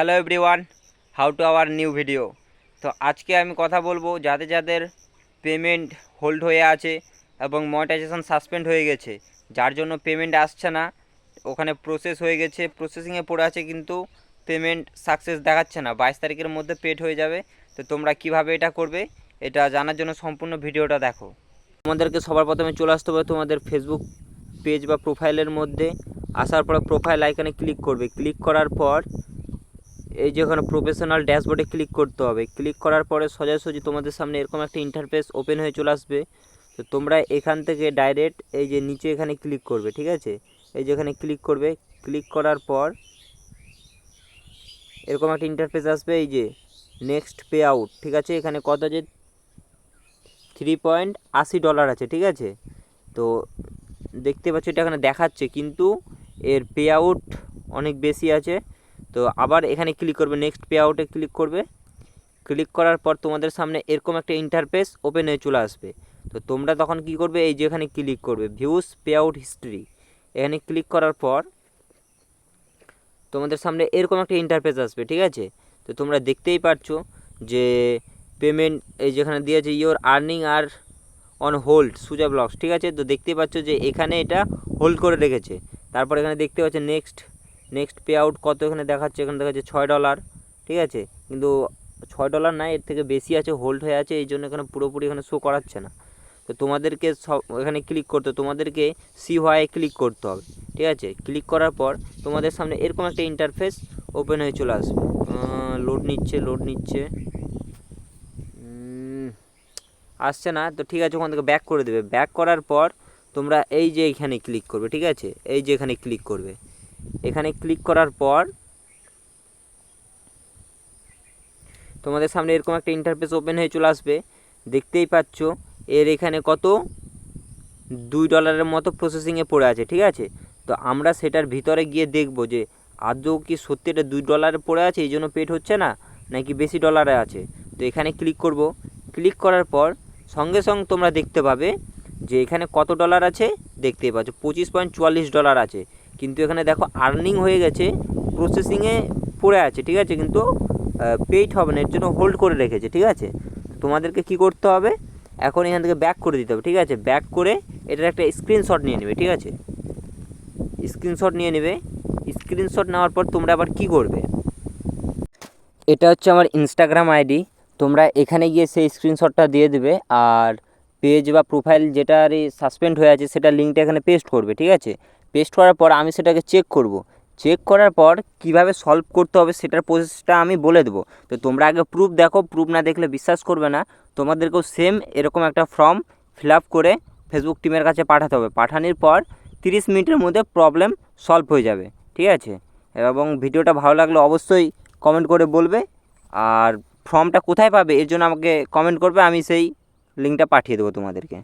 Hello everyone, how to our new video. তো আজকে আমি কথা বলবো যাদের যাদের পেমেন্ট হোল্ড হয়ে আছে এবং মনিটাইজেশন সাসপেন্ড হয়ে গেছে, যার জন্য পেমেন্ট আসছে না, ওখানে প্রসেস হয়ে গেছে, প্রসেসিংয়ে পড়ে আছে কিন্তু পেমেন্ট সাকসেস দেখাচ্ছে না, 22 তারিখের মধ্যে পেড হয়ে যাবে। তো তোমরা কিভাবে এটা করবে এটা জানার জন্য সম্পূর্ণ ভিডিওটা দেখো। তোমাদেরকে সবার প্রথমে চলে আসতে হবে তোমাদের ফেসবুক পেজ বা প্রোফাইলের মধ্যে। আসার পর প্রোফাইল আইকনে ক্লিক করবে। ক্লিক করার পর এই যে ওখানে প্রফেশনাল ড্যাশবোর্ডে ক্লিক করতে হবে। ক্লিক করার পরে সোজাসুজি তোমাদের সামনে এরকম একটা ইন্টারফেস ওপেন হয়ে চলে আসবে। তো তোমরা এখান থেকে ডাইরেক্ট এই যে নিচে এখানে ক্লিক করবে, ঠিক আছে? এই যে এখানে ক্লিক করবে। ক্লিক করার পর এরকম একটা ইন্টারফেস আসবে, এই যে নেক্সট পে আউট, ঠিক আছে? এখানে কত আছে, $3.80 আছে, ঠিক আছে? তো দেখতে পাচ্ছ এটা এখানে দেখাচ্ছে, কিন্তু এর পে আউট অনেক বেশি আছে। তো আবার এখানে ক্লিক করবে, নেক্সট পে আউটে ক্লিক করবে। ক্লিক করার পর তোমাদের সামনে এরকম একটা ইন্টারফেস ওপেন হয়ে চলে আসবে। তো তোমরা তখন কি করবে, এই যে এখানে ক্লিক করবে ভিউস পে আউট হিস্ট্রি। এখানে ক্লিক করার পর তোমাদের সামনে এরকম একটা ইন্টারফেস আসবে, ঠিক আছে? তো তোমরা দেখতেই পাচ্ছো যে পেমেন্ট এই যেখানে দিয়েছে your earning are on hold সুজা ব্লগস, ঠিক আছে? তো দেখতেই পাচ্ছ যে এখানে এটা হোল্ড করে রেখেছে। তারপর এখানে দেখতে পাচ্ছ নেক্সট পে আউট কত এখানে দেখাচ্ছে, এখানে দেখাচ্ছে $6, ঠিক আছে? কিন্তু $6 না, এর থেকে বেশি আছে, হোল্ড হয়ে আছে, এই জন্য এখানে পুরোপুরি এখানে শো করাচ্ছে না। তো তোমাদেরকে সব এখানে ক্লিক করতে, তোমাদেরকে সি হোয়াই ক্লিক করতে হবে, ঠিক আছে? ক্লিক করার পর তোমাদের সামনে এরকম একটা ইন্টারফেস ওপেন হয়ে চলে আসবে। লোড নিচ্ছে আসছে না, তো ঠিক আছে, ওখান থেকে ব্যাক করে দেবে। ব্যাক করার পর তোমরা এই যে এখানে ক্লিক করবে, ঠিক আছে? এই যে এখানে ক্লিক করবে। এখানে ক্লিক করার পর তোমাদের সামনে এরকম একটা ইন্টারফেস ওপেন হয়ে চলে আসবে। দেখতেই পাচ্ছ এর এখানে কত $2 মতো প্রসেসিংয়ে পড়ে আছে, ঠিক আছে? তো আমরা সেটার ভিতরে গিয়ে দেখব যে আদৌ কি সত্যি এটা $2 পড়ে আছে, এই জন্য পেড হচ্ছে না, নাকি বেশি ডলারে আছে। তো এখানে ক্লিক করব। ক্লিক করার পর সঙ্গে সঙ্গে তোমরা দেখতে পাবে যে এখানে কত ডলার আছে, দেখতেই পাচ্ছ $25.44 আছে। কিন্তু এখানে দেখো আর্নিং হয়ে গেছে, প্রসেসিংয়ে পড়ে আছে, ঠিক আছে? কিন্তু পেইড হবে না, এর জন্য হোল্ড করে রেখেছে, ঠিক আছে? তোমাদেরকে কি করতে হবে, এখন এখান থেকে ব্যাক করে দিতে হবে, ঠিক আছে? ব্যাক করে এটার একটা স্ক্রিনশট নিয়ে নেবে, ঠিক আছে? স্ক্রিনশট নিয়ে নেবে। স্ক্রিনশট নেওয়ার পর তোমরা আবার কি করবে, এটা হচ্ছে আমার ইনস্টাগ্রাম আইডি, তোমরা এখানে গিয়ে সেই স্ক্রিনশটটা দিয়ে দেবে। আর পেজ বা প্রোফাইল যেটারই সাসপেন্ড হয়ে আছে সেটা লিঙ্কটা এখানে পেস্ট করবে, ঠিক আছে? পেস্ট করার পর আমি সেটাকে চেক করব। চেক করার পর কিভাবে সলভ করতে হবে সেটার প্রসেসটা আমি বলে দেবো। তো তোমরা আগে প্রুফ দেখো, প্রুফ না দেখলে বিশ্বাস করবে না। তোমাদেরকেও সেম এরকম একটা ফর্ম ফিল আপ করে ফেসবুক টিমের কাছে পাঠাতে হবে। পাঠানোর পর 30 মিনিটের মধ্যে প্রবলেম সলভ হয়ে যাবে, ঠিক আছে? এবং ভিডিওটা ভালো লাগলে অবশ্যই কমেন্ট করে বলবে। আর ফর্মটা কোথায় পাবে এর জন্য আমাকে কমেন্ট করবে, আমি সেই লিঙ্কটা পাঠিয়ে দেবো তোমাদেরকে।